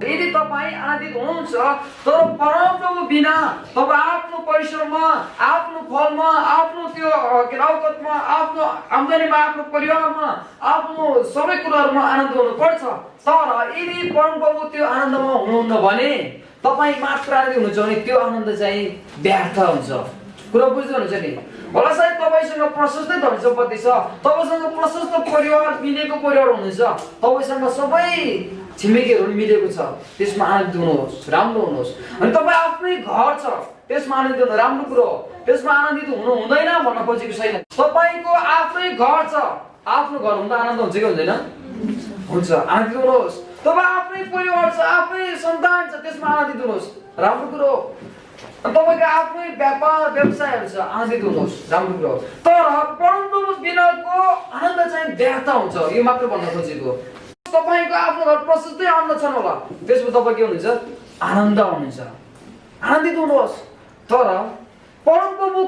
यदि तपाईँ आनन्दित हुनुहुन्छ तर परमप्रभु बिना तपाईँ आफ्नो परिश्रममा, आफ्नो फलमा, आफ्नो त्यो रौकतमा, आफ्नो आम्दानीमा, आफ्नो परिवारमा, आफ्नो सबै कुराहरूमा आनन्द हुनुपर्छ। तर यदि परमप्रभु त्यो आनन्दमा हुनुहुन्न भने तपाईँ मात्र आनन्दित हुनुहुन्छ भने त्यो आनन्द चाहिँ व्यर्थ हुन्छ। कुरा बुझ्नुहुन्छ नि? होला सायद तपाईँसँग प्रशस्तै धन सम्पत्ति छ, तपाईँसँग प्रशस्त परिवार, मिलेको परिवार हुनुहुन्छ, तपाईँसँग सबै छिमेकीहरू मिलेको छ, त्यसमा आनन्दित हुनुहोस्, राम्रो हुनुहोस्। अनि तपाईँ आफ्नै घर छ, त्यसमा आनन्दित हुनु राम्रो कुरो हो, त्यसमा आनन्दित हुनु हुँदैन भन्न खोजेको छैन। तपाईँको आफ्नै घर छ, आफ्नो घर हुँदा आनन्द हुन्छ कि हुँदैन? हुन्छ, आनन्दित हुनुहोस्। तपाईँ आफ्नै परिवार छ, आफ्नै सन्तान छ, त्यसमा आनन्दित हुनुहोस्, राम्रो कुरो हो। तपाईको आफ्नै व्यापार व्यवसायहरू छ, आनन्दित हुनुहोस्, राम्रो कुरो हो। तर परमप्रभु बिनाको आनन्द चाहिँ व्यर्थ हुन्छ, यो मात्र भन्न खोजेको। तपाईको आफ्नो घर प्रशस्तै आनन्द छन् होला, त्यसमा तपाईँ के हुनुहुन्छ? आनन्द हुनुहुन्छ, आनन्दित हुनुहोस्। तर परमप्रभु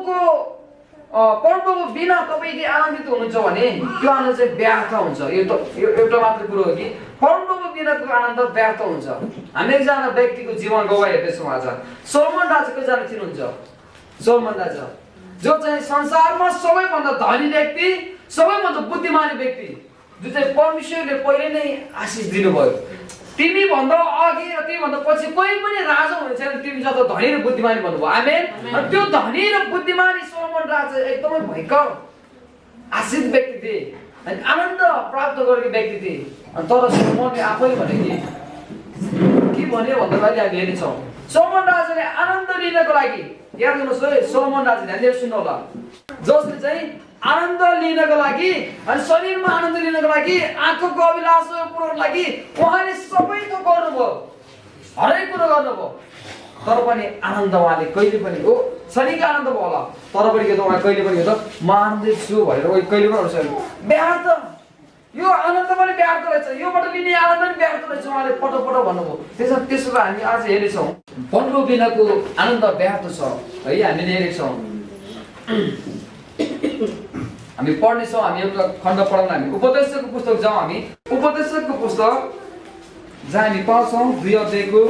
बिना तपाईँ यदि आनन्दित हुनुहुन्छ भने त्यो आनन्द चाहिँ व्यर्थ हुन्छ। यो एउटा मात्र कुरो हो कि परमप्रभु बिनाको आनन्द व्यर्थ हुन्छ। हामी एकजना व्यक्तिको जीवन गवाई हेर्दैछौँ आज। सोलोमन राजा कजना थिनुहुन्छ? सोलोमन राजा जो चाहिँ संसारमा सबैभन्दा धनी व्यक्ति, सबैभन्दा बुद्धिमानी व्यक्ति, जो चाहिँ परमेश्वरले पहिले नै आशिष दिनुभयो। तिमी भन्दा अघि र तिमी भन्दा पछि कोही पनि राजा हुने छैन, तिमी जस्तो धनी र बुद्धिमानी भन्नुभयो। आमेन। त्यो धनी र बुद्धिमानी सोलोमन राजा एकदमै भयङ्कर आशिष व्यक्ति थिए अनि आनन्द प्राप्त गरेको व्यक्ति थिए। अनि तर सोलोमनले आफैले भने के भन्यो भन्दा अहिले हामी हेर्नेछौँ। सोलोमन राजाले आनन्द लिनको लागि, याद गर्नुहोस् है, सोलोमन राजा ध्यान दिएर सुन्नु होला, जसले चाहिँ आनन्द लिनको लागि अनि शरीरमा आनन्द लिनको लागि, आँखाको अभिलाषा पुर्याउनको लागि उहाँले सबै थोक गर्नुभयो, हरेक कुरो गर्नुभयो। तर पनि आनन्द उहाँले कहिले पनि हो शरीरको आनन्द भयो होला, तर पनि के त उहाँ कहिले पनि त म आनन्दित छु भनेर कहिले पनि हुन्छ व्यर्थ। यो आनन्द पनि व्यर्थ रहेछ, योबाट लिने आनन्द पनि व्यर्थ रहेछ, उहाँले पटक पटक भन्नुभयो। त्यसो हामी आज हेर्नेछौँ परमप्रभु बिनाको आनन्द व्यर्थ छ है। हामीले हेरेछौँ, हामी पढ्नेछौँ, हामी एउटा खण्ड पढाउन हामी उपदेशकको पुस्तक जाउँ। हामी उपदेशकको पुस्तक जहाँ हामी पाउँछौँ 2 अध्यायको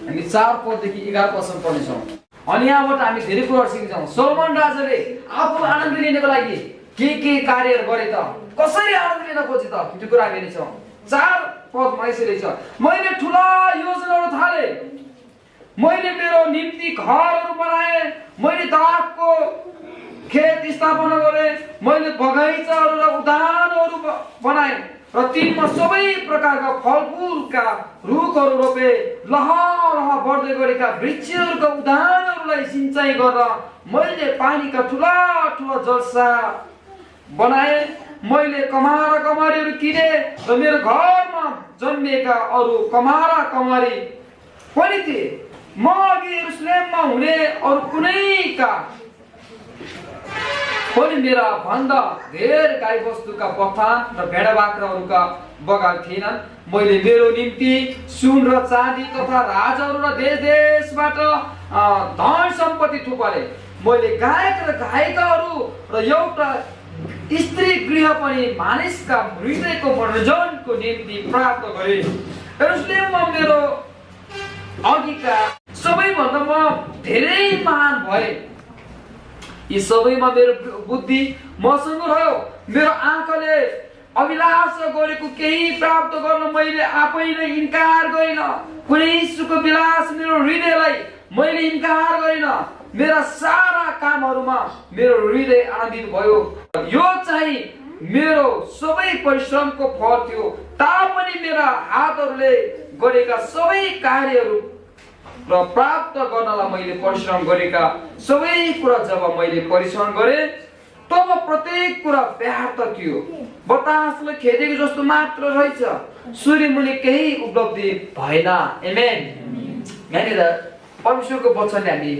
हामी 4 पददेखि 11 पदसम्म पढ्नेछौँ। अनि यहाँबाट हामी धेरै कुराहरू सिक्छौँ। सोलोमन राजाले आफू आनन्द लिनको लागि के कार्यहरू गरे त, कसरी आनन्द लिन खोजे त, त्यो कुरा हामी हेर्नेछौँ। 4 पदमा यसरी छ, मैले ठुला योजनाहरू थाले, मैले मेरो निम्ति घरहरू बनाए, मैले दाखको खेत स्थापना गरे, मैले बगैँचाहरू र उद्यानहरू बनाए र तिनमा सबै प्रकारका फलफुलका रुखहरू रोपे, लहलह बढ्दै गरेका वृक्षहरूका उद्यानहरूलाई सिँचाइ गरेर मैले पानीका ठुला ठुला जलसा बनाए, मैले कमारा कमारीहरू किने र मेरो घरमा जन्मिएका अरू कमारा कमारी पनि थिए। म अघि यरुसलेममा हुने अरू कुनैका पनि मेरा भन्दा धेर गाई वस्तुका बथान र भेडा बाख्राहरूका बगान थिएनन्। मैले मेरो निम्ति सुन र चाँदी तथा राजाहरू र देश देशबाट धन सम्पत्ति थुपारे। मैले गायक र गायिकाहरू र एउटा स्त्री गृह पनि मानिसका हृदयको मनोरञ्जनको निम्ति प्राप्त गरे। यरुसलेममा मेरो अघिका सबैभन्दा म धेरै महान भए। यी सबैमा मेरो बुद्धि मसँग रह्यो। मेरो आँखाले अभिलाषा गरेको केही प्राप्त गर्न मैले आफैले इन्कार गरिन। कुनै सुखको विलास मेरो हृदयलाई मैले इन्कार गरिन। मेरा सारा कामहरूमा मेरो हृदय आनन्दित भयो। यो चाहिँ मेरो सबै परिश्रमको फल थियो। तापनि मेरा हातहरूले गरेका सबै कार्यहरू र प्राप्त गर्नलाई मैले परिश्रम गरेका सबै कुरा जब मैले परिश्रम गरेँ तब प्रत्येक कुरा व्यर्थ थियो। बतासले खेदेको जस्तो मात्र रहेछ, सूर्यमुनि केही उपलब्धि भएन। आमेन। यहाँनिर परमेश्वरको वचनले हामी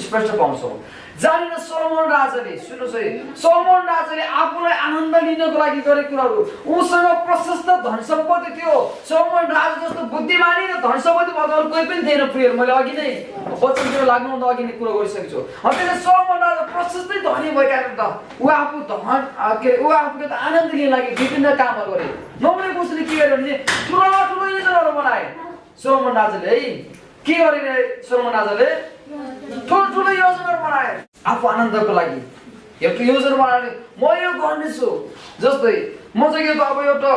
स्पष्ट पाउँछौँ। जानेन सोलोमन राजाले, सुन्नुहोस् है, सोलोमन राजाले आफूलाई आनन्द लिनको लागि गरेको कुराहरू, उसँग प्रशस्त धन सम्पत्ति थियो। सोलोमन राजा जस्तो बुद्धिमानी र धन सम्पत्ति भएको कोही पनि थिएन। प्रिय, मैले अघि नै वचनतिर लाग्नुभन्दा अघि नै कुरा गरिसकेको छु। त्यसले सोलोमन राजा प्रशस्तै धनी भएका त ऊ आफू धन ऊ आफूले त आनन्द लिनको लागि विभिन्न कामहरू गरे। नहुने कसैले के गर्यो भने ठुलो ठुलो योजनाहरू बनाए। सोलोमन राजाले है के गरिरहे सोलोमन राजाले ठुलो योजनाहरू बनाए आफू आनन्दको लागि। एउटा योजना बनाएर म यो गर्नेछु, जस्तै म चाहिँ के अब एउटा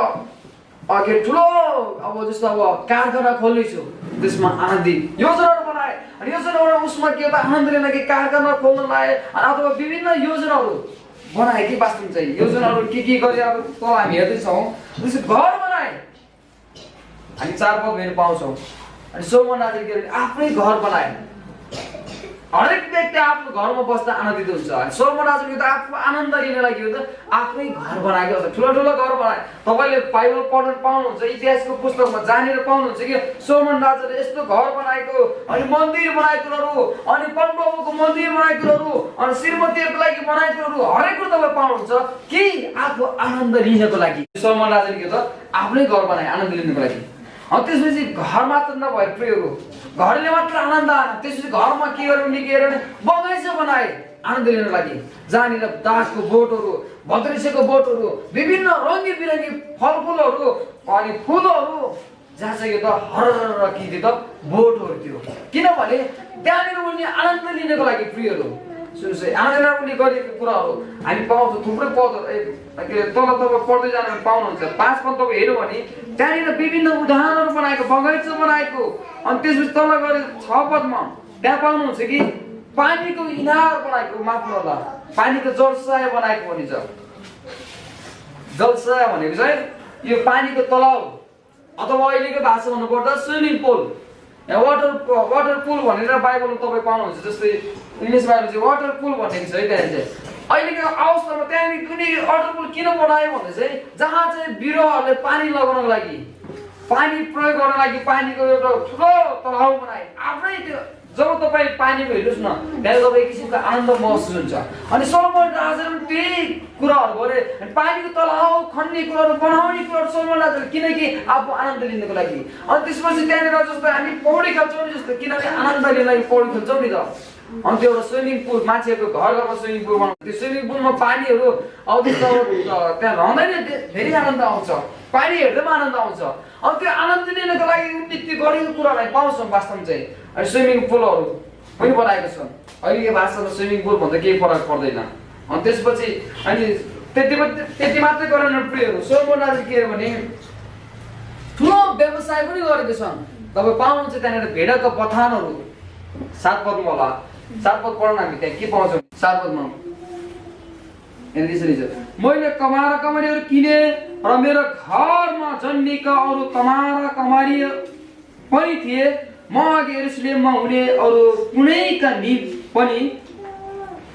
के ठुलो अब जस्तो अब कारखाना खोल्नेछु, त्यसमा आनन्दित योजनाहरू बनाए। अनि योजनाबाट उसमा के त आनन्द लिन कि कारखाना खोल्न लाए अथवा विभिन्न योजनाहरू बनाए कि वास्तवमा चाहिँ योजनाहरू के गरे अब तल हामी हेर्दैछौँ। जस्तै घर बनाए हामी 4 पद हेर्न पाउँछौँ। अनि सोलोमन राजाले के गरे आफ्नै घर बनाए। हरेक व्यक्ति आफ्नो घरमा बस्दा आनन्दित हुन्छ। अनि सोलोमन राजाले त आफू आनन्द लिन लागि हो त आफ्नै घर बनाएको छ, ठुलो घर बनाए। तपाईले बाइबल पढ्न पाउनुहुन्छ, इतिहासको पुस्तकमा जानेर पाउनुहुन्छ कि सोलोमन राजाले यस्तो घर बनाएको, अनि मन्दिर बनाएकोहरू, अनि परमप्रभुको मन्दिर बनाएकोहरू, अनि श्रीमतीहरूको लागि बनाएकोहरू हरेक कुरा तपाईले पाउनुहुन्छ कि आफू आनन्द लिनको लागि। सोलोमन राजाले के त आफ्नै घर बनाए आनन्द लिनको लागि। अनि त्यसपछि घर मात्र नभए प्रियहरू घरले मात्र आनन्द आएन, त्यसपछि घरमा के गर्यो उनले के गर्यो बगैँचा बनाए आनन्द लिनको लागि। जहाँनिर दागको बोटहरू, भद्रेसेको बोटहरू, विभिन्न रङ्गी बिरङ्गी फलफुलहरू अनि फुलहरू, जहाँ चाहिँ यो त हरर कि त बोटहरू थियो। किनभने त्यहाँनिर उनले आनन्द लिनको लागि प्रियहरू सुन्नुहोस् है, आनन्द उनले गरेको कुराहरू हामी पाउँछौँ। थुप्रै पदहरू तल तपाईँ पढ्दै जानु पाउनुहुन्छ। 5 पद तपाईँ हेऱ्यो भने त्यहाँनिर विभिन्न उदाहरणहरू बनाएको, बगैँचा बनाएको। अनि त्यसपछि तल गएर 6 पदमा त्यहाँ पाउनुहुन्छ कि पानीको इनार बनाएको, माफ गर्दा पानीको जलसाय बनाएको भनिन्छ। जलसाय भनेको चाहिँ यो पानीको तलाउ अथवा अहिलेको भाषा भन्नुपर्दा स्विमिङ पुल, वाटर पुल भनेर बाइबलमा तपाईँ पाउनुहुन्छ। जस्तै इङ्ग्लिस बाइबल चाहिँ वाटर पुल भनेको छ है। त्यहाँ चाहिँ अहिलेको अवस्थामा त्यहाँनिर कुनै वाटर पुल किन बनायो भने चाहिँ जहाँ चाहिँ बिरुवाहरूले पानी लगाउनको लागि, पानी प्रयोग गर्नको लागि पानीको एउटा ठुलो तलाउ बनाए। आफ्नै त्यो जब तपाईँ पानीको हेर्नुहोस् न त्यहाँ तपाईँ एक किसिमको आनन्द महसुस हुन्छ। अनि सोलोमन राजाले पनि त्यही कुराहरू गरे, पानीको तलाउ खन्ने कुराहरू बनाउने कुराहरू सोलोमन राजाले, किनकि आफू आनन्द लिनको लागि। अनि त्यसपछि त्यहाँनिर जस्तो हामी पौडी खेल्छौँ नि, जस्तो किनकि आनन्द लिनको लागि पौडी खेल्छौँ नि त। अनि त्यो एउटा स्विमिङ पुल, मान्छेहरूको घरमा स्विमिङ पुल बनाउँछ। त्यो स्विमिङ पुलमा पानीहरू अब त्यहाँ रहँदैन, धेरै आनन्द आउँछ, पानी हेर्दैमा आनन्द आउँछ। अनि त्यो आनन्द लिनको लागि उनले त्यो गरेको कुरालाई पाउँछौँ वास्तवमा चाहिँ। अनि स्विमिङ पुलहरू पनि बनाएको छन्। अहिलेको भाषामा स्विमिङ पुल भन्दा केही फरक पर्दैन। अनि त्यसपछि अनि त्यति मात्रै गरेन प्रियहरू, सोलोमन राजाले के भने ठुलो व्यवसाय पनि गरेको छन्। तपाईँ पाउनुहुन्छ त्यहाँनिर भेडाको बथानहरू। 7 पदमा होला, 7 पद पढ्न हामी त्यहाँ के पाउँछौँ। 7 पदमा यसरी छ, मैले कमारा कमारीहरू किने र मेरो घरमा जन्मेका अरू कमारा कमारी पनि थिए। म अघि यरुशलेममा हुने अरू कुनैका पनि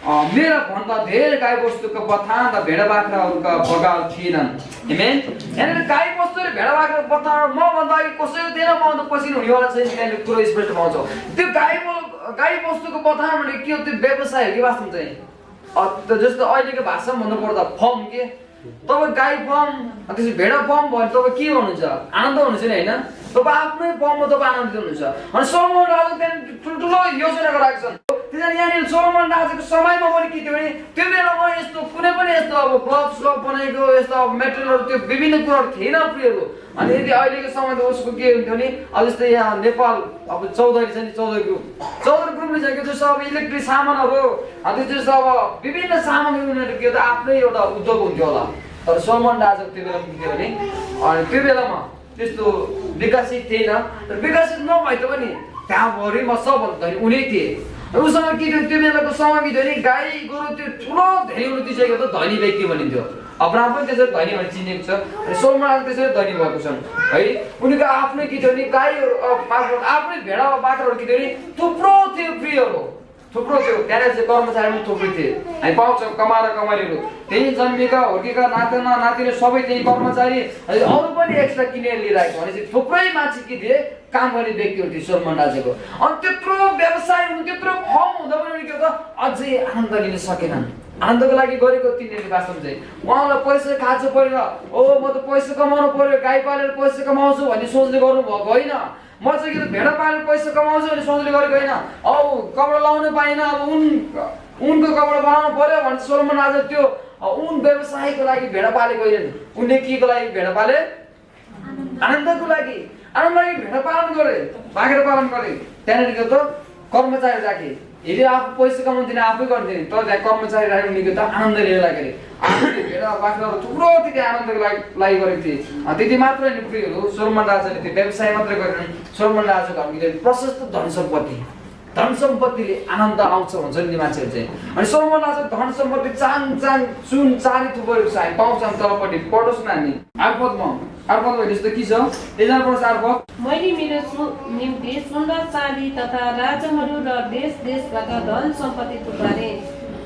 मेरा भन्दा धेरै गाई बस्तुको बथान र भेडा बाख्राहरूका बगाल थिएनन्। आमेन। यहाँनिर गाई बस्तु र भेडा बाख्राको बथान म भन्दा अघि कसैको थिएन, म भन्दा पछि हुनेवाला छैन। त्यहाँनिर कुरो स्पष्ट पाउँछौँ। त्यो गाई बस्तुको बथान भनेको के हो? त्यो व्यवसाय हो कि वास्तवमा चाहिँ। जस्तो अहिलेको भाषामा भन्नुपर्दा फर्म के तपाईँ गाई फर्म त्यसपछि भेडा फर्म भयो भने तपाईँ के भन्नुहुन्छ? आनन्द हुनुहुन्छ नि होइन? तपाईँ आफ्नै फर्ममा तपाईँ आनन्दित हुनुहुन्छ। अनि सोलोमन राजा त्यहाँदेखि ठुल्ठुलो योजना गराएका छन्। त्यसरी यहाँनिर सोलोमन राजाको समयमा पनि के थियो भने त्यो बेलामा यस्तो कुनै पनि यस्तो अब ग्लोभ्स बनाएको यस्तो अब मेटेरियलहरू त्यो विभिन्न कुराहरू थिएन प्रियहरू। अनि यदि अहिलेको समयमा उसको के हुन्थ्यो भने अब जस्तै यहाँ नेपाल अब चौधरी छ नि, चौधरी ग्रुपले चाहिँ के जस्तो अब इलेक्ट्रिक सामानहरू त्यो जस्तो अब विभिन्न सामग्री उनीहरू के आफ्नै एउटा उद्योग हुन्थ्यो होला। तर सोलोमन राजाको त्यो बेलामा के थियो भने अनि त्यो बेलामा त्यस्तो विकसित थिएन। तर विकसित नभए पनि त्यहाँभरिमा सबभन्दा धनी उनी थिए। उसँग के थियो त्यो बेलाको समय के थियो भने गाई गोरु त्यो ठुलो धेरै हुनु दिइसकेको त धनी व्यक्ति भनिन्थ्यो। अब्राहम पनि त्यसरी धनी भनेर चिनेको छ। अनि सोलोमन राजा त्यसरी धनी भएको छन् है। उनीको आफ्नै के थियो भने गाईहरू आफ्नै भेडा बाख्राहरू के थियो भने थुप्रो थियो प्रियहरू, थुप्रो थियो। त्यहाँनिर चाहिँ कर्मचारी पनि थुप्रै थिए। हामी पाउँछौँ कमारा कमारीहरू त्यही जन्मेका हुर्केका नातिना नातिनी सबै त्यही कर्मचारी, अरू पनि एक्स्ट्रा किनेर लिइरहेको भनेपछि थुप्रै मान्छे के थिए काम गर्ने व्यक्तिहरू थिए सोलोमन राजाको। अनि त्यत्रो व्यवसाय हुनु त्यत्रो फर्म हुँदा पनि के हो अझै आनन्द लिन सकेनन्। आनन्दको लागि गरेको तिनीहरूले वास्तवमा चाहिँ उहाँलाई पैसा खाँचो परेन, ओ म त पैसा कमाउनु पर्यो, गाई पालेर पैसा कमाउँछु भन्ने सोचले गर्नुभएको होइन। म चाहिँ के भेडा पालेर पैसा कमाउँछु भन्ने सोचले गरेको होइन। औ कपडा लाउनु पाएन, अब उनको कपडा बनाउनु पर्यो भने सोलोमन राजा त्यो उन व्यवसायको लागि भेडा पालेको होइन। उनले के को लागि भेडा पाले? आनन्दको लागि भेडा पालन गरे, बाख्रा पालन गरे। त्यहाँनिर त कर्मचारी राखे, यदि आफू पैसा कमाउँदैन आफै गर्दैन, तर त्यहाँ कर्मचारी राख्यो भनेको त आनन्द लिएर लागेर आफूले भेडा बाख्राहरू थुप्रो त्यति आनन्दको लागि गरेको थिए। त्यति मात्र होइन प्रियहरू, सोलोमन राजाले त्यो व्यवसाय मात्रै गरेन, सोलोमन राजाको हामीले प्रशस्त धन सम्पत्तिले आनन्द आउँछ भन्छ नि मान्छेहरू चाहिँ। अनि सोलोमन राजा धन सम्पत्ति चाङ सुन चाँदी थुप्रो छ, हामी पाउँछौँ तलपट्टि पढोस् न हामी। आर्पदमा भने जस्तो के छ एकजना पढ्छ आर्पद। मैले मेरो निम्ति सुन र चाँदी तथा राजाहरू र देशबाट धन सम्पत्ति थुपारे।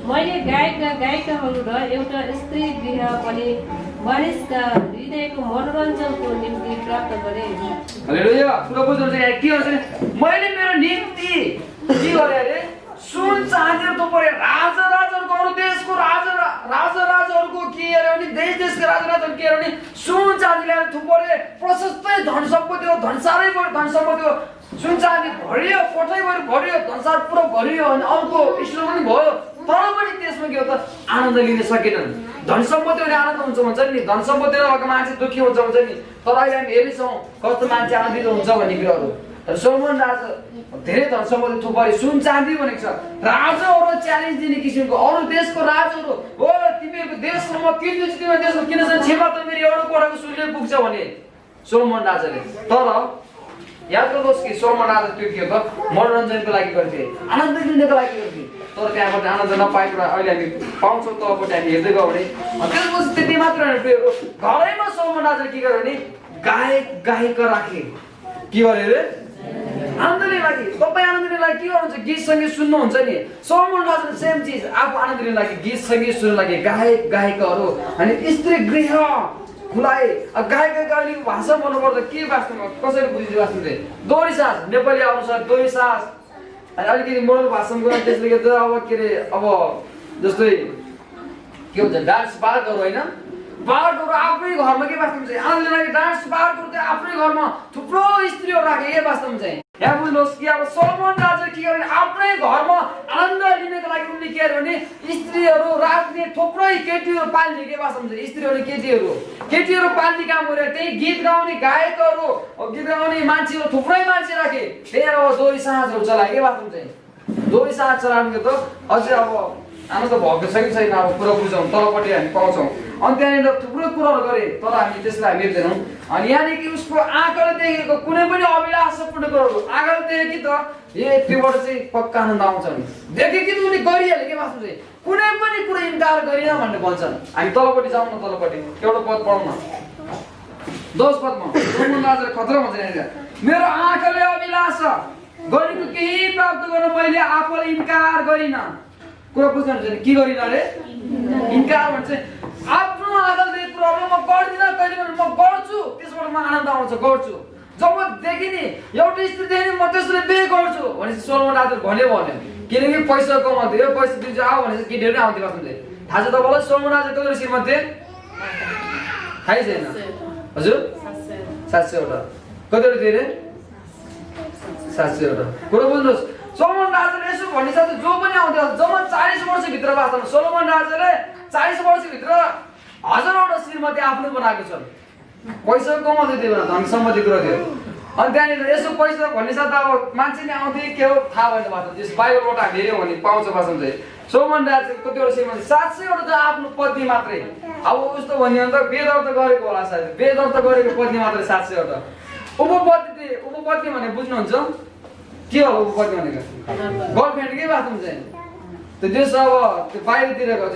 मैले गायक र गायिकाहरू र एउटा स्त्री गृह पनि मानिसका हृदयको मनोरञ्जनको निम्ति प्राप्त गरेँ। हालेलुया। पुरा बुझ्नुहुन्छ के भन्छ भने मैले मेरो निम्ति के गरे अरे सुन चाँदी थुपारे। राजाहरूको अरू देशको राजाहरूको के अरे भने देशका राजाहरू के अरे भने सुन चाँदी ल्याएर थुपारे। प्रशस्तै धन सम्पत्ति हो, धनसारै धन सम्पत्ति हो, सुन चाँदी भरियो, कोठैभरि भरियो, धनसार पुरा भरियो अनि अर्को ईश्वर पनि भयो, तर पनि त्यसमा के हो त आनन्द लिन सकेनन्। धन सम्पत्तिले आनन्द हुन्छ भन्छ नि, धन सम्पत्ति भएको मान्छे दुःखी हुन्छ भन्छ नि, तर अहिले हामी हेर्छौँ कस्तो मान्छे आनन्दित हुन्छ भन्ने कुराहरू। तर सोलोमन राजा धेरै धन सम्पत्ति थुपारे, सुन चाँदी भनेको छ। राजाहरू च्यालेन्ज दिने किसिमको अरू देशको राजाहरू हो, तिमीहरूको देशको म किन्छु, तिम्रो देशको किन चाहिँ छेमा त मेरो एउटा कोठाको सुनले पुग्छ भने सोलोमन राजाले। तर याद गर्नुहोस् कि सोलोमन राजा त्यो के हो त मनोरञ्जनको लागि गर्थे, आनन्द लिनको लागि गर्थे। तर त्यहाँबाट आनन्द नपाएको अहिले हामी पाउँछौँ तलपट्टि हामी हेर्दै गयो भने। त्यसपछि त्यति मात्र होइन प्रियहरू, घरैमा सोलोमन राजाले के गर्यो भने गायक राखे। के गरे अरे आनन्दले लागि। तपाईँ आनन्दले लागि के गर्नुहुन्छ? गीत सङ्गीत सुन्नुहुन्छ नि। सोलोमन राजाले सेम चिज आफू आनन्दले लागि गीत सङ्गीत सुन्नु लागि गायकहरू अनि स्त्री गृह खुलाए। गायकको भाषा भन्नुपर्दा के वास्तवमा कसरी बुझिदियो वास्तवमा चाहिँ दोहोरी सास, नेपाली अनुसार दोहोरी सास अनि अलिकति मोडल भाषामा गएर त्यसले गर्दा अब के अरे अब जस्तै के भन्छ डान्स बारहरू होइन, बारहरू आफ्नै घरमा के वास्तवमा चाहिँ आनन्दले लागि डान्स बारहरू चाहिँ आफ्नै घरमा थुप्रो स्त्रीहरू राखे। के वास्तवमा चाहिँ यहाँ बुझ्नुहोस् कि अब सोलोमन राजा के गर्यो भने आफ्नै घरमा आनन्द लिनको लागि उनले के गर्यो भने स्त्रीहरू राख्ने थुप्रै केटीहरू पाल्ने। के वास्तवमा चाहिँ स्त्रीहरू केटीहरू पाल्ने काम गरेर त्यही गीत गाउने गायकहरू, गीत गाउने मान्छेहरू थुप्रै मान्छे राखे। त्यही अब दोहोरी साँझहरू चलाए। के वास्तवमा चाहिँ दोहोरी साँझ चलाउनुको त अझै अब आनन्द भएको छ कि छैन अब पुरा बुझौँ, तलपट्टि हामी पाउँछौँ। अनि त्यहाँनिर थुप्रो कुराहरू गरे, तर हामी त्यसलाई हामी हेर्दैनौँ। अनि यहाँदेखि उसको आँखाले देखेको कुनै पनि अभिलाषापूर्ण कुराहरू आँखाले देखे कि त त्योबाट चाहिँ पक्का आनन्द आउँछ नि, देखे कि त उसले गरिहाल्यो। के वास्तवमा चाहिँ कुनै पनि कुरा इन्कार गरिन भनेर भन्छन्। हामी तलपट्टि जाउँ न, तलपट्टि एउटा पद पढौँ न, 10 पदमा सोलोमन राजाले खतरा भन्छ यहाँनिर, मेरो आँखाले अभिलाषा गरेको केही प्राप्त गर्न मैले आफूलाई इन्कार गरिन। कुरा बुझ्नुहुन्छ के गरिन अरे इन्कार भन्छ आफ्नो आँखाले कुराहरू म गर्दिनँ, कहिले पनि म गर्छु, त्यसबाट म आनन्द आउँछ, गर्छु। जब देखिने एउटा स्त्री देख्ने म त्यसले बिहे गर्छु भनेपछि सोलोमन राजाले भन्यो किनकि पैसा कमाउँथ्यो, पैसा दिन्छु आऊ भनेपछि केटीहरू नै आउँथ्यो। वास्तवमा थाहा छ तपाईँलाई सोलोमन राजा कति श्रीमती थाहै छैन? हजुर 700वटा। कतिवटा थियो अरे 700वटा। कुरा बुझ्नुहोस्, सोलोमन राजाले यसो भन्ने साथ जो पनि आउँथ्यो जम्मा 40 वर्षभित्र वास्तवमा सोलोमन राजाले 40 वर्षभित्र हजारवटा श्रीमती आफ्नो बनाएको छ। पैसा कमाउँदै थियो, धन सम्पत्ति कुरो थियो। अनि त्यहाँनिर यसो पैसा भन्ने साथ अब मान्छे नै आउँथे के हो थाहा भएन। वास्तवमा त्यस बाइबलबाट हामी हेऱ्यौँ भने पाउँछ वास्तवमा चाहिँ सोलोमन राजाको कतिवटा श्रीमती 700वटा त आफ्नो पत्नी मात्रै। अब उस्तो भन्यो भने त बेदर्त गरेको होला सायद, बेदर्त गरेको पत्नी मात्रै 700वटा। उपपत्नी भने बुझ्नुहुन्छ के हो? उपपत्नी भनेको गर्लफ्रेन्ड के वास्तवमा चाहिँ त्यस अब त्यो बाहिरतिरको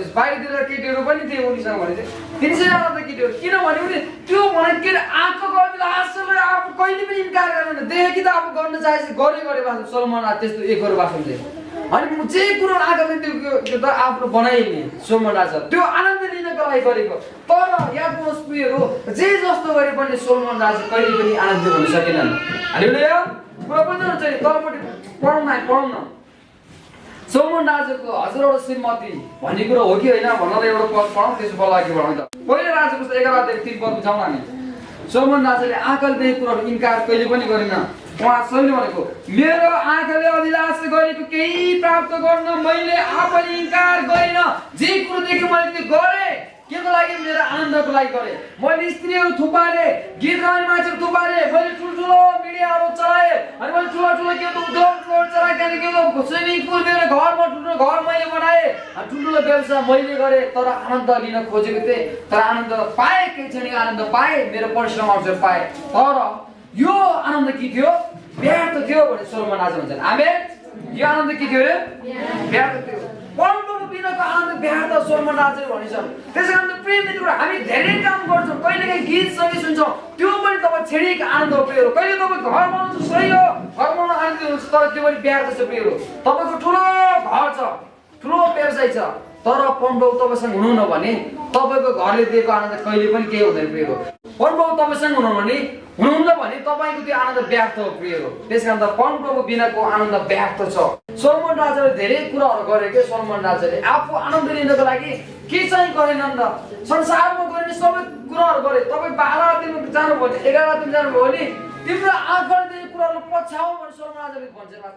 केटीहरू पनि थिए उनीसँग भने चाहिँ 300जना त केटीहरू। किनभने उनी त्यो भने के अरे आँखाको अभिलाषालाई आफू कहिले पनि इन्कार गर्दैन, देखे कि त आफू गर्न चाहेपछि गरे वास्तव सोलोमन राजा त्यस्तो एक गरेर वास्तवमा चाहिँ अनि जे कुरो आँखाले त्यो त आफ्नो बनाइने सोलोमन राजा त्यो आनन्द लिनको लागि गरेको। तर याद गर्नुहोस् प्रियहरू, जे जस्तो गरे पनि सोलोमन राजा कहिले पनि आनन्दित हुन सकेनन्। हालेलुया। कुरा बुझ्नुहुन्छ नि, तलपट्टि पढौँ न। सोलोमन राजाको हजारवटा श्रीमती भन्ने कुरो हो कि होइन भनेर एउटा पद पढौँ, त्यसो बल्ल अघि बढाउँ त। पहिलो राजा पुस्तक 11-3 पद बुझाउँ हामी। सोलोमन राजाले आँखाले देखेको कुराहरू इन्कार कहिले पनि गरेन। उहाँ सबैले भनेको मेरो आँखाले अभिलाषा गरेको केही प्राप्त गर्न मैले आफैले इन्कार गरिन। जे कुरो देखेँ मैले त्यो गरेँ, के को लागि मेरो आनन्दको लागि गरे मैले स्त्रीहरू थुपारे गीत गाउने मान्छेहरू थुपारे मैले ठुल्ठुलो मिडियाहरू चलाए अनि मैले ठुलो के त उद्योग चलाए त्यहाँदेखि के स्विमिङ पुल मेरो घरमा ठुलो घर मैले बनाए अनि ठुल्ठुलो व्यवसाय मैले गरेँ तर आनन्द लिन खोजेको थिएँ तर आनन्द पाएँ केही क्षणिक आनन्द पाएँ मेरो परिश्रम अनुसार पाएँ तर यो आनन्द के थियो व्यर्थ थियो भने सोलोमन राजा भन्छन् आमेन यो आनन्द के थियो रे व्यर्थ थियो परमप्रभु बिनाको आनन्द व्यर्थ सोलोमन राजाले भनिन्छन् त्यसैकारण प्रिय मित्रहरू हामी धेरै काम गर्छौँ कहिलेकाहीँ गीत सङ्गीत सुन्छौँ त्यो पनि तपाईँ क्षणिक आनन्द हो प्रियहरू कहिले तपाईँ घर बनाउनु सही हो घर बनाउनु आनन्द हुन्छ तर त्यो पनि व्यर्थ छ प्रियहरू तपाईँको ठुलो घर छ ठुलो व्यवसाय छ तर परमप्रभु तपाईँसँग हुनुहुन्न भने तपाईँको घरले दिएको आनन्द कहिले पनि केही हुँदैन प्रियहरू परमप्रभु तपाईँसँग हुनुहुन्न भने तपाईँको त्यो आनन्द व्यर्थ हो प्रियहरू त्यसकारण त परमप्रभु बिनाको आनन्द व्यर्थ छ सोलोमन राजाले धेरै कुराहरू गरे के सोलोमन राजाले आफू आनन्द लिनको लागि के चाहिँ गरेनन् त संसारमा गर्ने सबै कुराहरू गरे तपाईँ 12 दिन जानुभयो भने 11 दिन जानुभयो भने तिम्रो आँखाले देखेको कुराहरू पछ्याऊ भने सोलोमन राजाले भन्छ